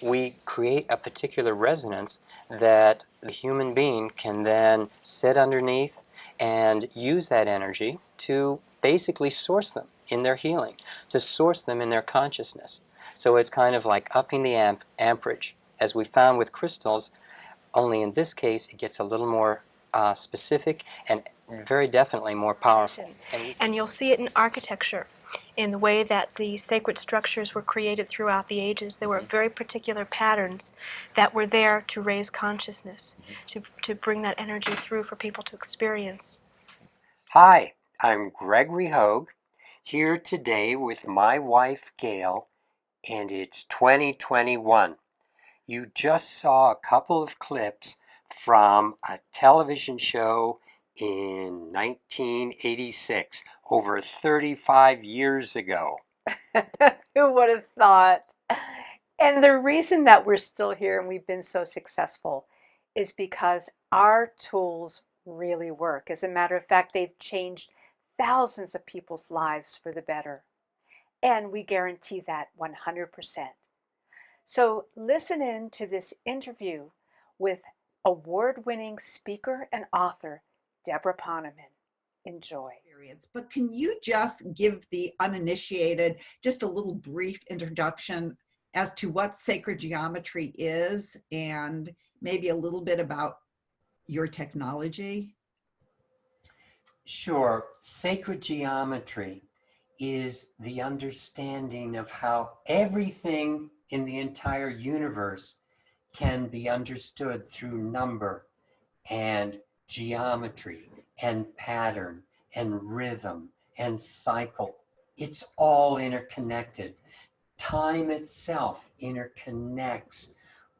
we create a particular resonance that the human being can then sit underneath and use that energy to basically source them in their healing, to source them in their consciousness. So it's kind of like upping the amperage. As we found with crystals, only in this case it gets a little more specific and very definitely more powerful. And you'll see it in architecture, in the way that the sacred structures were created throughout the ages. There were very particular patterns that were there to raise consciousness, to bring that energy through for people to experience. Hi, I'm Gregory Hoag, here today with my wife Gail, and it's 2021. You just saw a couple of clips from a television show in 1986, over 35 years ago. Who would have thought? And the reason that we're still here and we've been so successful is because our tools really work. As a matter of fact, they've changed thousands of people's lives for the better. And we guarantee that 100%. So listen in to this interview with award-winning speaker and author, Debra Poneman. Enjoy. But can you just give the uninitiated just a little brief introduction as to what sacred geometry is and maybe a little bit about your technology? Sure. Sacred geometry is the understanding of how everything in the entire universe can be understood through number and geometry and pattern and rhythm and cycle. It's all interconnected. Time itself interconnects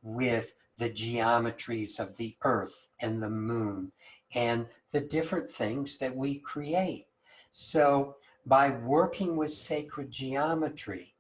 with the geometries of the earth and the moon and the different things that we create. So by working with sacred geometry,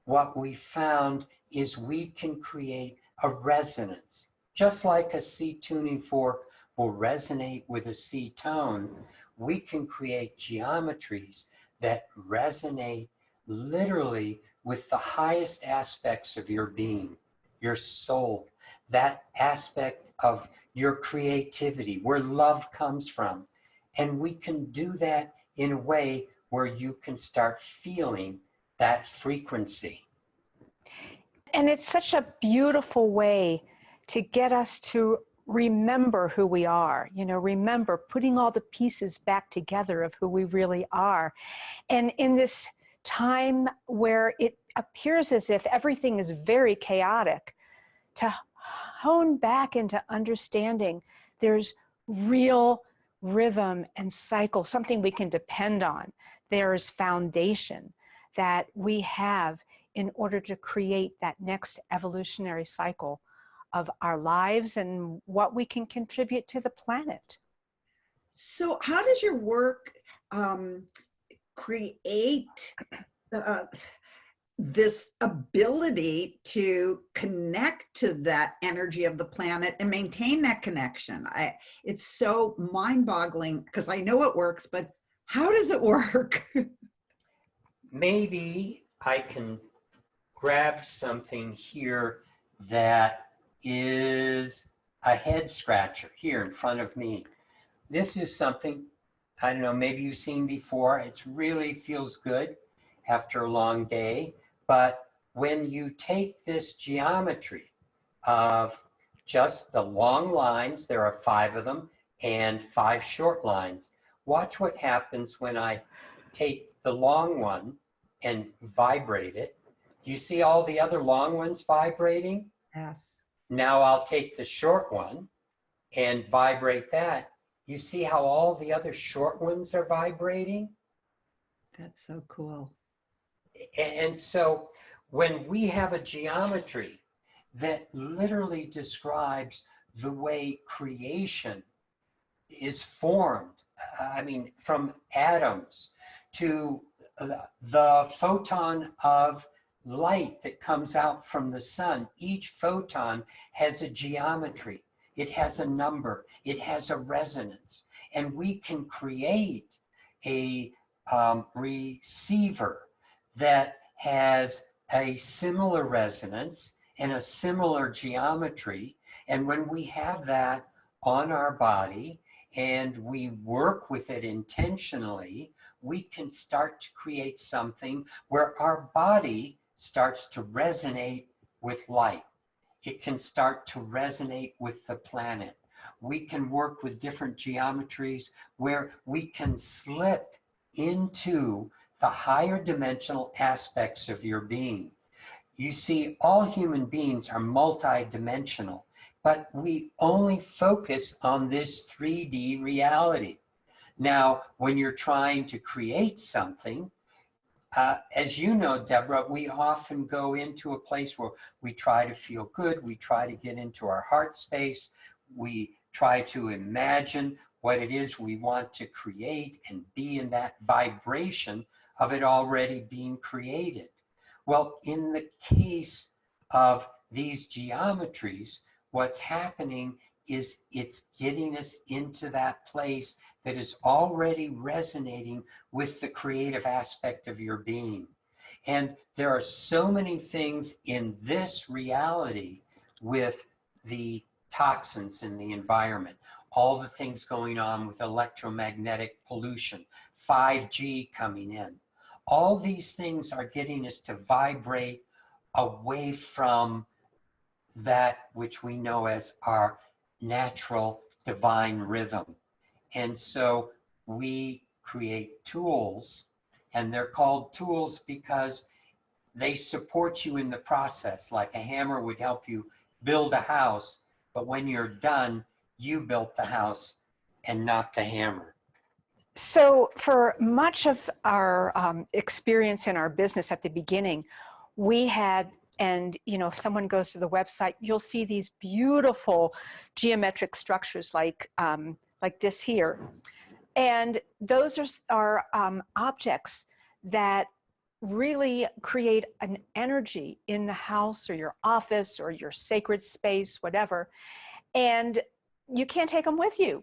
what we found is we can create a resonance. Just like a C tuning fork will resonate with a C tone, we can create geometries that resonate literally with the highest aspects of your being, your soul, that aspect of your creativity, where love comes from. And we can do that in a way where you can start feeling that frequency. And it's such a beautiful way to get us to remember who we are, remember putting all the pieces back together of who we really are. And in this time where it appears as if everything is very chaotic, to hone back into understanding there's real rhythm and cycle, something we can depend on. There's foundation that we have in order to create that next evolutionary cycle of our lives and what we can contribute to the planet. So how does your work create this ability to connect to that energy of the planet and maintain that connection? It's so mind-boggling because I know it works, but how does it work? Maybe I can grab something here that is a head scratcher here in front of me. This is something, I don't know, maybe you've seen before. It really feels good after a long day. But when you take this geometry of just the long lines, there are 5 of them, and 5 short lines, watch what happens when I take the long one and vibrate it. You see all the other long ones vibrating? Yes. Now I'll take the short one and vibrate that. You see how all the other short ones are vibrating? That's so cool. And so when we have a geometry that literally describes the way creation is formed, I mean, from atoms to the photon of light that comes out from the sun, each photon has a geometry. It has a number. It has a resonance. And we can create a receiver that has a similar resonance and a similar geometry. And when we have that on our body and we work with it intentionally, we can start to create something where our body starts to resonate with light. It can start to resonate with the planet. We can work with different geometries where we can slip into the higher dimensional aspects of your being. You see, all human beings are multidimensional, but we only focus on this 3D reality. Now, when you're trying to create something, as you know, Deborah, we often go into a place where we try to feel good, we try to get into our heart space, we try to imagine what it is we want to create and be in that vibration of it already being created. Well, in the case of these geometries, what's happening is it's getting us into that place that is already resonating with the creative aspect of your being. And there are so many things in this reality with the toxins in the environment, all the things going on with electromagnetic pollution, 5G coming in. All these things are getting us to vibrate away from that which we know as our natural divine rhythm. And so we create tools, and they're called tools because they support you in the process. Like a hammer would help you build a house, but when you're done, you built the house and not the hammer. So for much of our experience in our business at the beginning, we had, and you know, if someone goes to the website, you'll see these beautiful geometric structures like this here. And those are objects that really create an energy in the house or your office or your sacred space, whatever. And you can't take them with you.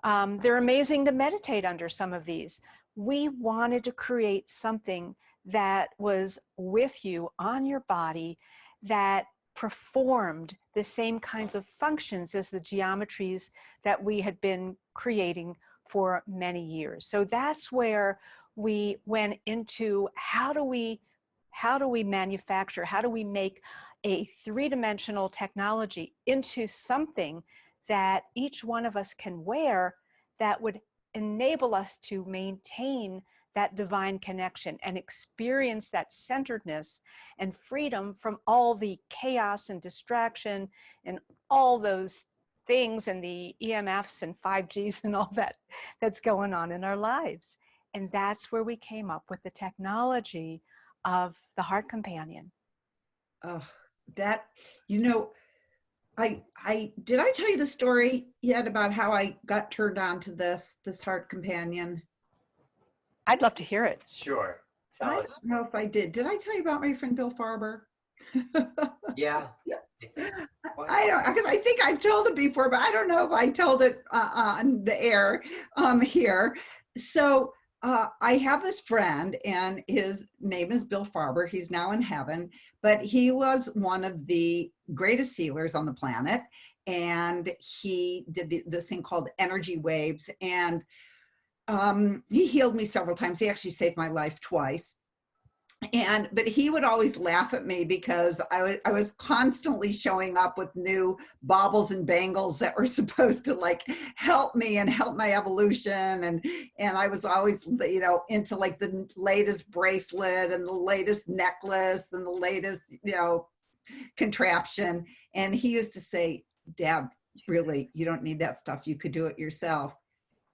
They're amazing to meditate under, some of these. We wanted to create something that was with you on your body, that performed the same kinds of functions as the geometries that we had been creating for many years. So that's where we went into how do we manufacture, how do we make a three-dimensional technology into something that each one of us can wear that would enable us to maintain that divine connection and experience that centeredness and freedom from all the chaos and distraction and all those things and the EMFs and 5Gs and all that's going on in our lives. And that's where we came up with the technology of the Heart Companion. Oh, that, you know, did I tell you the story yet about how I got turned on to this Heart Companion? I'd love to hear it. Sure. I don't know if I did. Did I tell you about my friend Bill Farber? Yeah. I don't, because I think I've told it before, but I don't know if I told it on the air here. So I have this friend, and his name is Bill Farber. He's now in heaven, but he was one of the greatest healers on the planet, and he did this thing called energy waves, and he healed me several times. He actually saved my life twice. But he would always laugh at me because I was constantly showing up with new baubles and bangles that were supposed to like help me and help my evolution. And I was always, you know, into like the latest bracelet and the latest necklace and the latest, you know, contraption. And he used to say, "Deb, really, you don't need that stuff. You could do it yourself."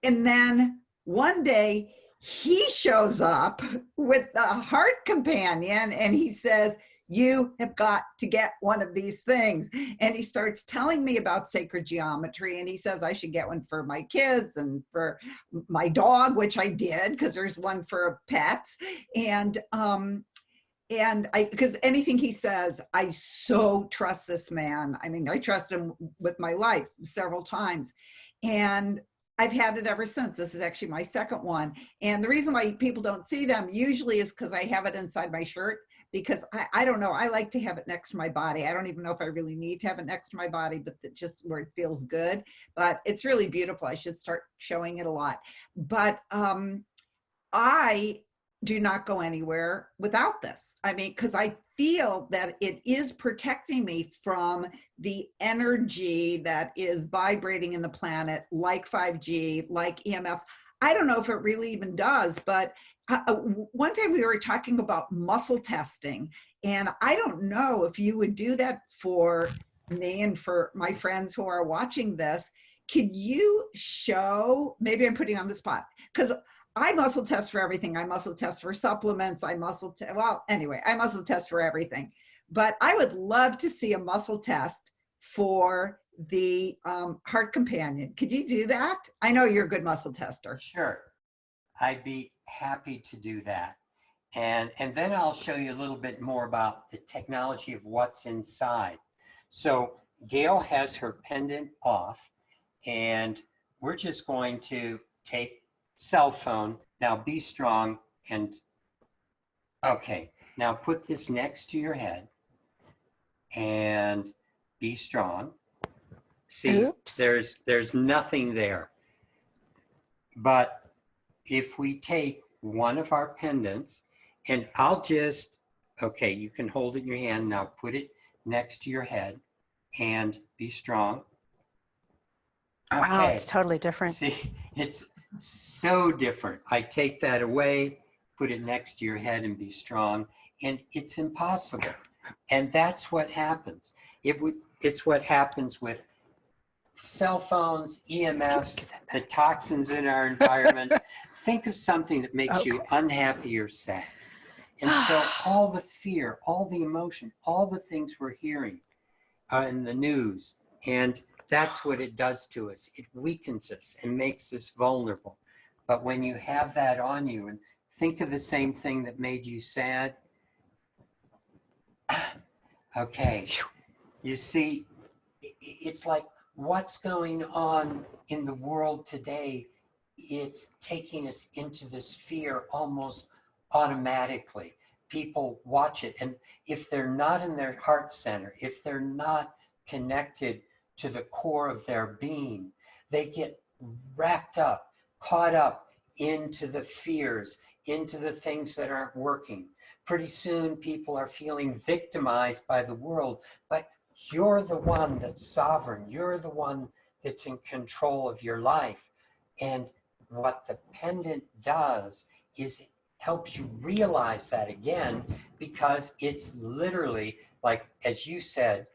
And then one day, he shows up with the Heart Companion and he says, "You have got to get one of these things." And he starts telling me about sacred geometry, and he says I should get one for my kids and for my dog, which I did, because there's one for pets. And because anything he says, I so trust this man. I mean, I trust him with my life several times. And I've had it ever since. This is actually my second one. And the reason why people don't see them usually is because I have it inside my shirt, because I don't know, I like to have it next to my body. I don't even know if I really need to have it next to my body, but just where it feels good. But it's really beautiful. I should start showing it a lot. But I do not go anywhere without this. I mean, because I feel that it is protecting me from the energy that is vibrating in the planet, like 5G, like EMFs. I don't know if it really even does, but one time we were talking about muscle testing, and I don't know if you would do that for me and for my friends who are watching this. Could you show, maybe I'm putting on the spot, because I muscle test for everything. I muscle test for supplements. I muscle test, well, anyway, I muscle test for everything. But I would love to see a muscle test for the heart companion. Could you do that? I know you're a good muscle tester. Sure. I'd be happy to do that. And then I'll show you a little bit more about the technology of what's inside. So Gail has her pendant off, and we're just going to take cell phone. Now be strong, and okay, now put this next to your head and be strong. See, Oops. there's nothing there. But if we take one of our pendants, and I'll just, okay, you can hold it in your hand. Now put it next to your head and be strong. Okay. Wow, it's totally different. See, it's so different. I take that away, put it next to your head and be strong, and it's impossible. And that's what happens. It's what happens with cell phones, EMFs, the toxins in our environment. Think of something that makes you unhappy or sad. And so all the fear, all the emotion, all the things we're hearing in the news, and that's what it does to us. It weakens us and makes us vulnerable. But when you have that on you, and think of the same thing that made you sad, okay, you see, it's like what's going on in the world today, it's taking us into this fear almost automatically. People watch it, and if they're not in their heart center, if they're not connected to the core of their being, they get wrapped up, caught up into the fears, into the things that aren't working. Pretty soon people are feeling victimized by the world, but you're the one that's sovereign. You're the one that's in control of your life. And what the pendant does is it helps you realize that again, because it's literally, like, as you said,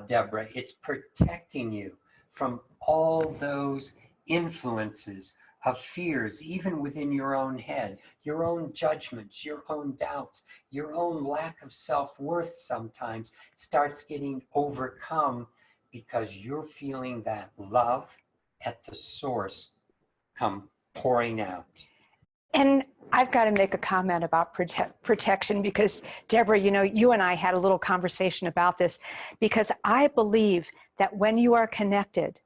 Debra, it's protecting you from all those influences of fears, even within your own head, your own judgments, your own doubts, your own lack of self-worth sometimes starts getting overcome because you're feeling that love at the source come pouring out. And I've got to make a comment about protection, because Debra, you know, you and I had a little conversation about this, because I believe that when you are connected,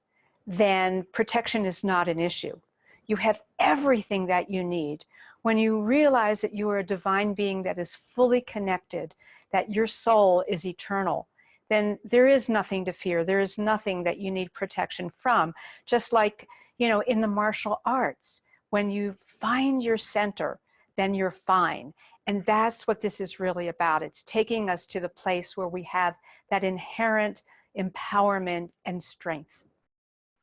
then protection is not an issue. You have everything that you need. When you realize that you are a divine being that is fully connected, that your soul is eternal, then there is nothing to fear. There is nothing that you need protection from. Just like, you know, in the martial arts, when you find your center, then you're fine. And that's what this is really about. It's taking us to the place where we have that inherent empowerment and strength.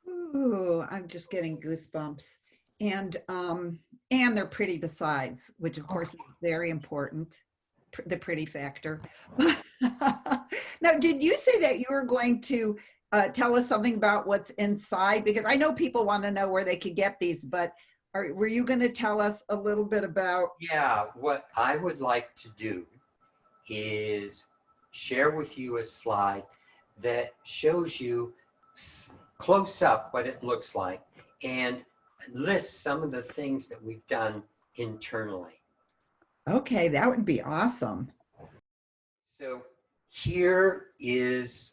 Ooh, I'm just getting goosebumps. And they're pretty besides, which of course is very important, the pretty factor. Now, did you say that you were going to tell us something about what's inside? Because I know people want to know where they could get these, but were you going to tell us a little bit about? Yeah, what I would like to do is share with you a slide that shows you close up what it looks like and lists some of the things that we've done internally. Okay, that would be awesome. So here is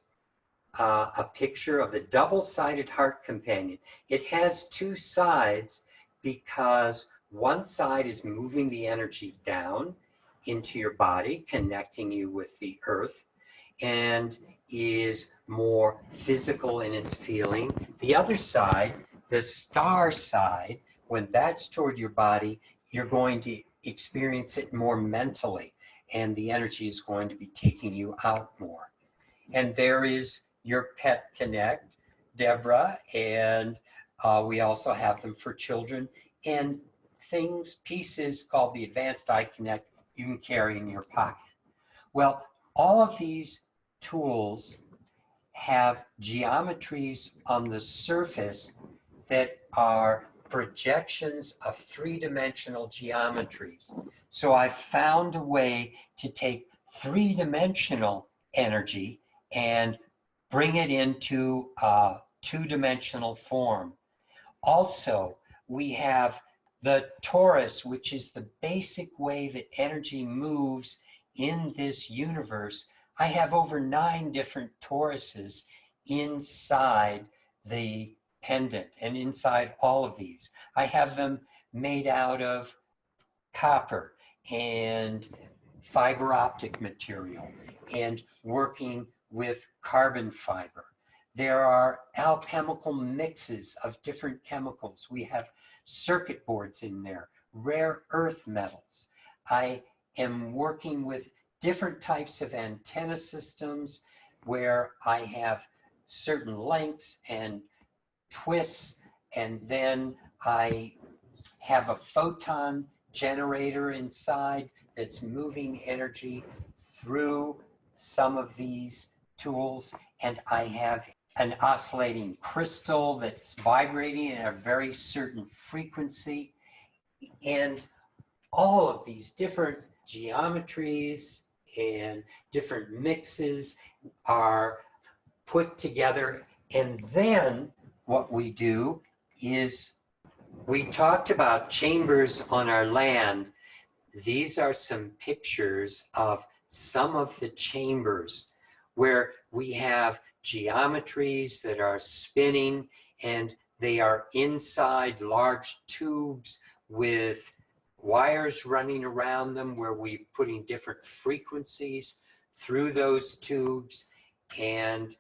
a picture of the double-sided heart companion. It has two sides because one side is moving the energy down into your body, connecting you with the earth, and is more physical in its feeling. The other side, the star side, when that's toward your body, you're going to experience it more mentally, and the energy is going to be taking you out more. And there is your pet connect, Debra, and we also have them for children, and things, pieces called the advanced eye connect you can carry in your pocket. Well, all of these tools have geometries on the surface that are projections of three-dimensional geometries. So I found a way to take three-dimensional energy and bring it into a two-dimensional form. Also, we have the torus, which is the basic way that energy moves in this universe. I have over 9 different toruses inside the pendant and inside all of these. I have them made out of copper and fiber optic material and working with carbon fiber. There are alchemical mixes of different chemicals. We have circuit boards in there, rare earth metals. I am working with different types of antenna systems where I have certain lengths and twists, and then I have a photon generator inside that's moving energy through some of these tools, and I have an oscillating crystal that's vibrating at a very certain frequency, and all of these different geometries and different mixes are put together. And then what we do is, we talked about chambers on our land. These are some pictures of some of the chambers where we have geometries that are spinning, and they are inside large tubes with wires running around them, where we're putting different frequencies through those tubes, and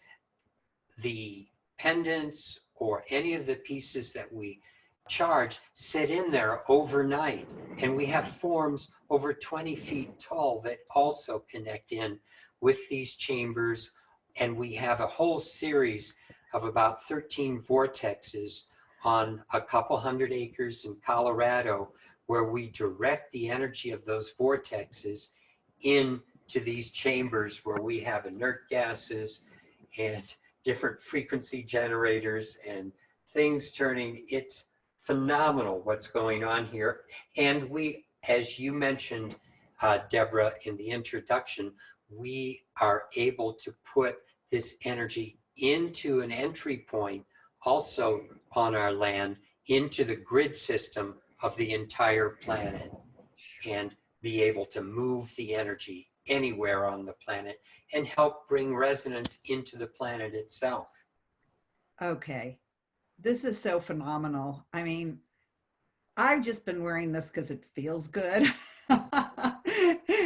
the pendants or any of the pieces that we charge sit in there overnight. And we have forms over 20 feet tall that also connect in with these chambers. And we have a whole series of about 13 vortexes on a couple hundred acres in Colorado, where we direct the energy of those vortexes into these chambers, where we have inert gases and different frequency generators and things turning. It's phenomenal what's going on here. And we, as you mentioned, Debra, in the introduction, we are able to put this energy into an entry point also on our land into the grid system of the entire planet, and be able to move the energy anywhere on the planet and help bring resonance into the planet itself. Okay. This is so phenomenal. I mean, I've just been wearing this because it feels good.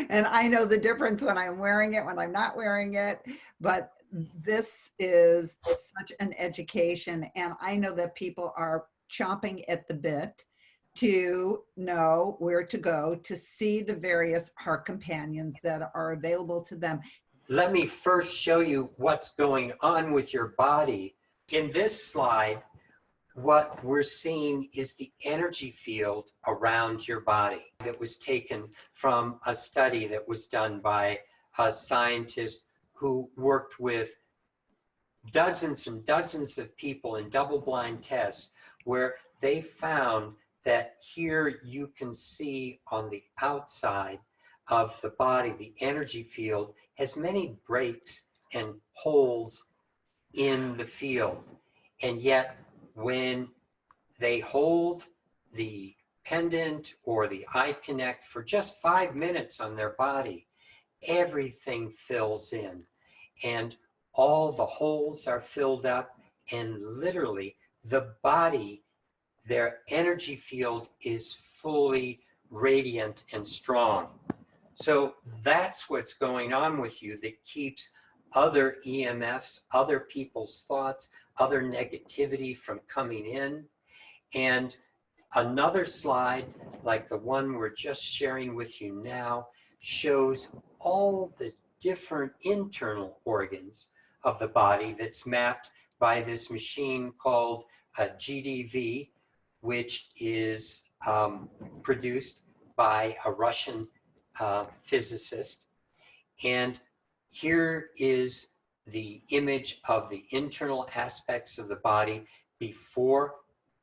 And I know the difference when I'm wearing it, when I'm not wearing it. But this is such an education. And I know that people are chomping at the bit to know where to go to see the various heart companions that are available to them. Let me first show you what's going on with your body. In this slide, what we're seeing is the energy field around your body that was taken from a study that was done by a scientist who worked with dozens and dozens of people in double-blind tests, where they found that here you can see on the outside of the body, the energy field has many breaks and holes in the field. And yet, when they hold the pendant or the eye connect for just 5 minutes on their body, everything fills in, and all the holes are filled up, and literally the body, their energy field is fully radiant and strong. So that's what's going on with you that keeps other EMFs, other people's thoughts, other negativity from coming in. And another slide, like the one we're just sharing with you now, shows all the different internal organs of the body that's mapped by this machine called a GDV, which is produced by a Russian physicist. And here is the image of the internal aspects of the body before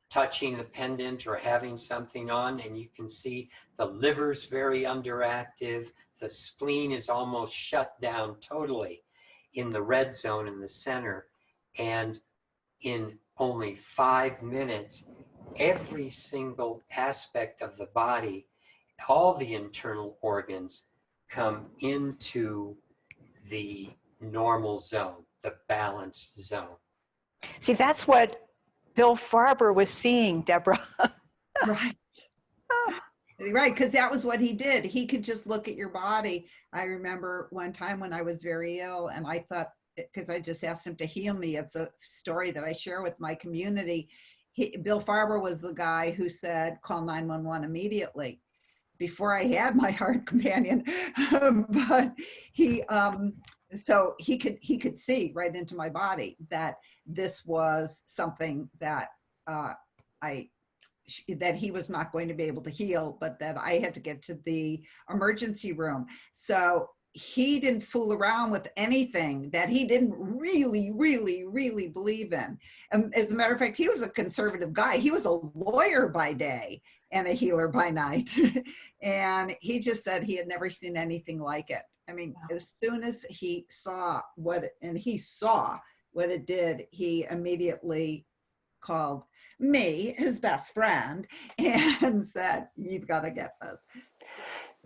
touching the pendant or having something on, and you can see the liver's very underactive. The spleen is almost shut down totally in the red zone in the center. And in only 5 minutes, every single aspect of the body, all the internal organs come into the normal zone, the balanced zone. See, that's what Bill Farber was seeing, Deborah. Right. Right, because that was what he did. He could just look at your body. I remember one time when I was very ill, and I thought, because I just asked him to heal me, it's a story that I share with my community. Bill Farber was the guy who said, call 911 immediately, before I had my heart companion. But so he could see right into my body that this was something that that he was not going to be able to heal, but that I had to get to the emergency room. So he didn't fool around with anything that he didn't really, really, really believe in. As a matter of fact, he was a conservative guy. He was a lawyer by day and a healer by night. And he just said he had never seen anything like it. I mean, as soon as he saw what it did, he immediately called me, his best friend, and said, you've got to get this.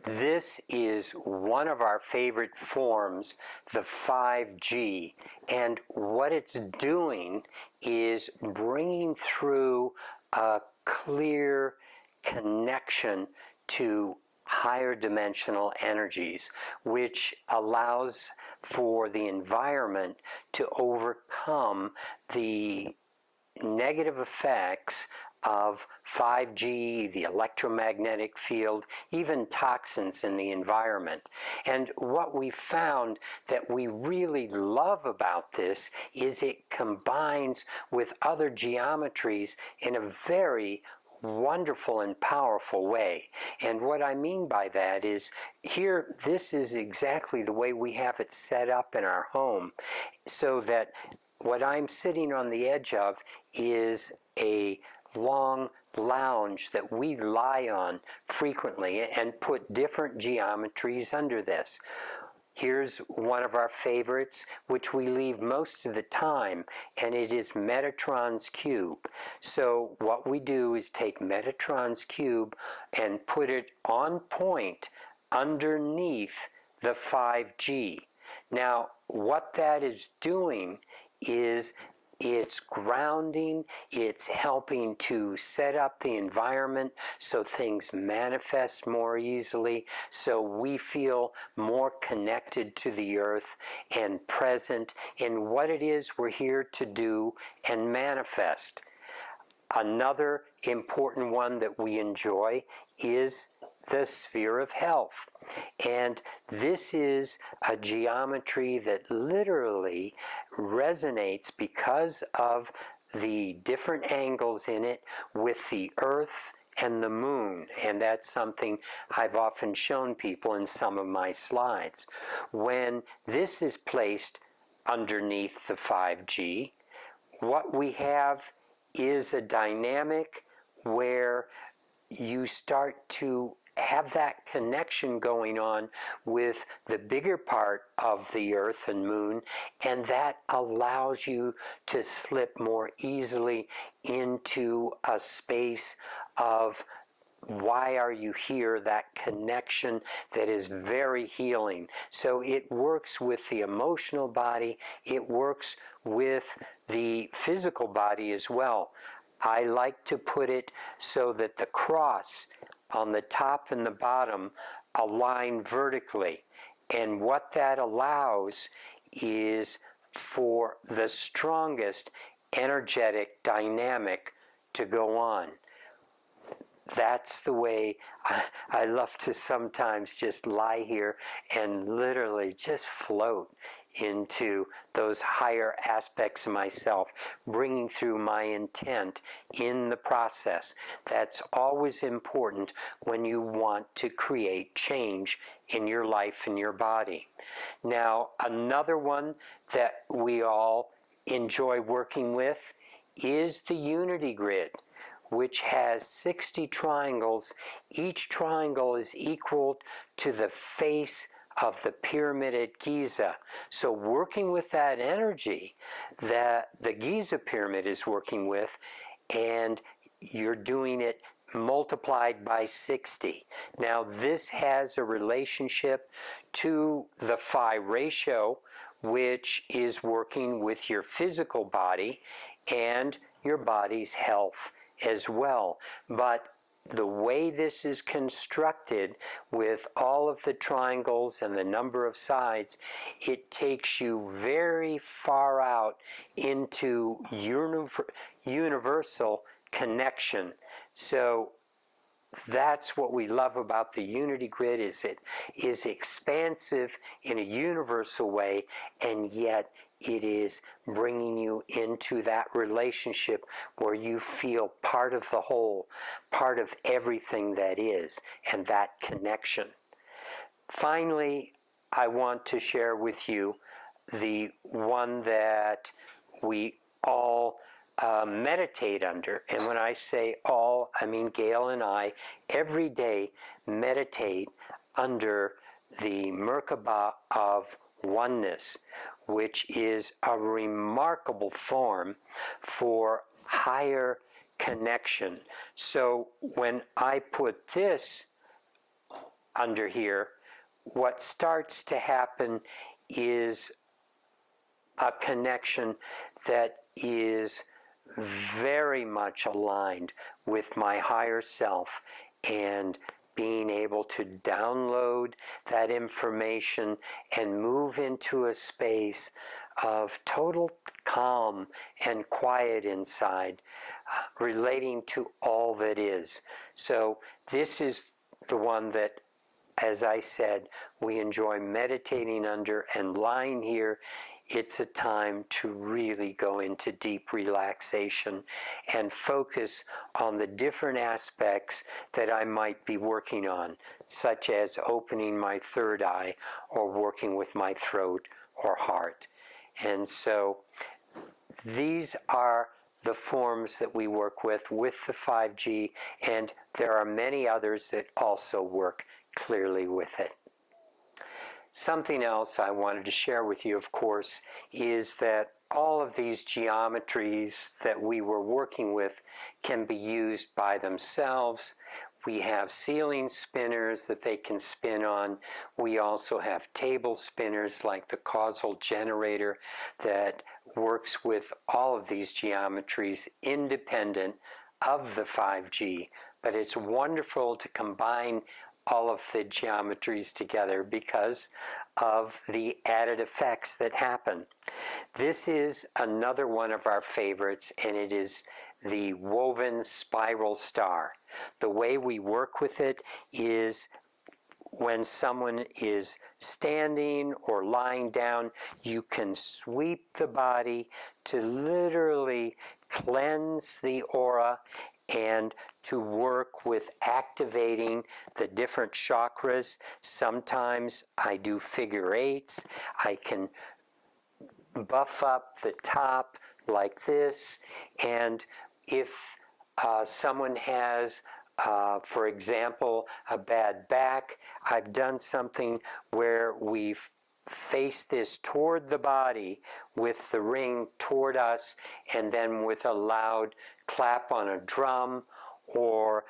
This is one of our favorite forms, the 5G. And what it's doing is bringing through a clear connection to higher dimensional energies, which allows for the environment to overcome the negative effects of 5G, the electromagnetic field, even toxins in the environment. And what we found that we really love about this is it combines with other geometries in a very wonderful and powerful way. And what I mean by that is here, this is exactly the way we have it set up in our home, so that what I'm sitting on the edge of is a long lounge that we lie on frequently and put different geometries under this. Here's one of our favorites, which we leave most of the time, and it is Metatron's cube. So what we do is take Metatron's cube and put it on point underneath the 5G. Now, what that is doing is it's grounding, it's helping to set up the environment so things manifest more easily, so we feel more connected to the earth and present in what it is we're here to do and manifest. Another important one that we enjoy is the sphere of health. And this is a geometry that literally resonates because of the different angles in it with the earth and the moon. And that's something I've often shown people in some of my slides. When this is placed underneath the 5G, what we have is a dynamic where you start to have that connection going on with the bigger part of the earth and moon, and that allows you to slip more easily into a space of why are you here, that connection that is very healing. So it works with the emotional body, it works with the physical body as well. I like to put it so that the cross on the top and the bottom align vertically. And what that allows is for the strongest energetic dynamic to go on. That's the way I love to sometimes just lie here and literally just float into those higher aspects of myself, bringing through my intent in the process. That's always important when you want to create change in your life and your body. Now, another one that we all enjoy working with is the unity grid, which has 60 triangles. Each triangle is equal to the face of the pyramid at Giza. So working with that energy that the Giza pyramid is working with, and you're doing it multiplied by 60. Now this has a relationship to the phi ratio, which is working with your physical body and your body's health as well. But the way this is constructed with all of the triangles and the number of sides, it takes you very far out into universal connection. So that's what we love about the unity grid, is it is expansive in a universal way, and yet it is bringing you into that relationship where you feel part of the whole, part of everything that is, and that connection. Finally, I want to share with you the one that we all meditate under. And when I say all, I mean Gail and I every day meditate under the Merkabah of Oneness, which is a remarkable form for higher connection. So when I put this under here, what starts to happen is a connection that is very much aligned with my higher self, and being able to download that information and move into a space of total calm and quiet inside, relating to all that is. So this is the one that, as I said, we enjoy meditating under, and lying here, it's a time to really go into deep relaxation and focus on the different aspects that I might be working on, such as opening my third eye or working with my throat or heart. And so these are the forms that we work with the 5G, and there are many others that also work clearly with it. Something else I wanted to share with you, of course, is that all of these geometries that we were working with can be used by themselves. We have ceiling spinners that they can spin on. We also have table spinners like the causal generator that works with all of these geometries independent of the 5G. But it's wonderful to combine all of the geometries together because of the added effects that happen. This is another one of our favorites, and it is the woven spiral star. The way we work with it is when someone is standing or lying down, you can sweep the body to literally cleanse the aura and to work with activating the different chakras. Sometimes I do figure eights. I can buff up the top like this. And if someone has, for example, a bad back, I've done something where we've face this toward the body with the ring toward us, and then with a loud clap on a drum, or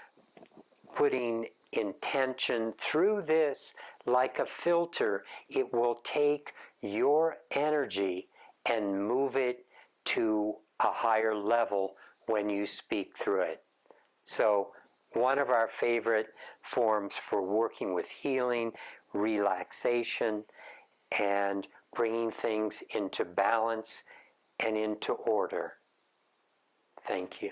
putting intention through this like a filter, it will take your energy and move it to a higher level when you speak through it. So one of our favorite forms for working with healing, relaxation, and bringing things into balance and into order. Thank you.